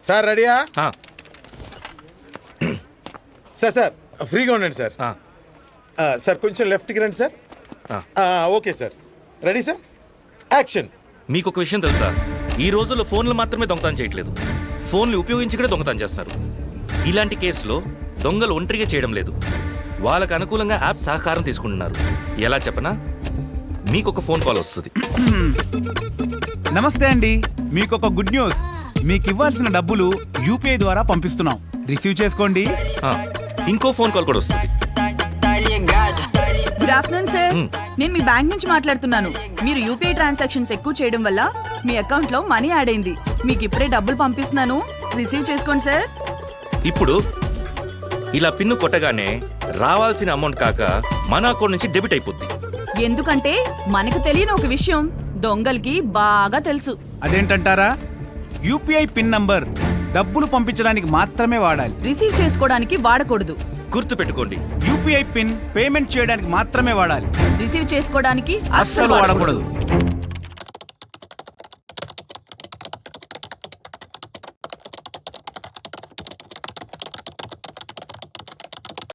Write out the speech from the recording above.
Sir రెడీయా? Sir ఫ్రీగా ఉండండి సార్. సార్ కొంచెం లెఫ్ట్కి రండి sir. Okay sir. Ready sir, action. మీకు ఒక విషయం తెలుసా, ఈ రోజుల్లో ఫోన్లు మాత్రమే దొంగతనం చేయట్లేదు, ఫోన్లు ఉపయోగించి కూడా దొంగతనం చేస్తున్నారు. ఇలాంటి కేసులో దొంగలు ఒంటరిగా చేయడం లేదు, వాళ్ళకు అనుకూలంగా యాప్ సహకారం తీసుకుంటున్నారు. ఎలా చెప్పనా, మీకు ఒక ఫోన్ కాల్ వస్తుంది. నమస్తే అండి, మీకు ఒక గుడ్ న్యూస్. మీకు ఇవ్వాల్సిన డబ్బులు యూపీఐ ద్వారా పంపిస్తున్నాం, రిసీవ్ చేసుకోండి. ఇంకో ఫోన్ కాల్ కూడా వస్తుంది. గుడ్ ఆఫ్టర్నూన్ సార్, నేను మీ బ్యాంక్ నుంచి మాట్లాడుతున్నాను. మీరు యూపీఐ ట్రాన్సాక్షన్స్ ఎక్కువ చేయడం వల్ల మీ అకౌంట్ లో మనీ యాడ్ అయింది. మీకు ఇప్పుడే డబ్బులు పంపిస్తున్నాను, రిసీవ్ చేసుకోండి సార్. ఇప్పుడు ఇలా పిన్ను కొట్టగానే రావాల్సిన అమౌంట్ కాక మన అకౌంట్ నుంచి డెబిట్ అయిపోద్ది. ఎందుకంటే మనకు తెలియని ఒక విషయం దొంగలకి బాగా తెలుసు. అదేంటంటారా? యూపీఐ పిన్ నంబర్ డబ్బులు పంపించడానికి మాత్రమే వాడాలి, రిసీవ్ చేసుకోవడానికి వాడకూడదు. గుర్తు పెట్టుకోండి, యూపీఐ పిన్ పేమెంట్ చేయడానికి మాత్రమే వాడాలి, రిసీవ్ చేసుకోవడానికి అస్సలు వాడకూడదు.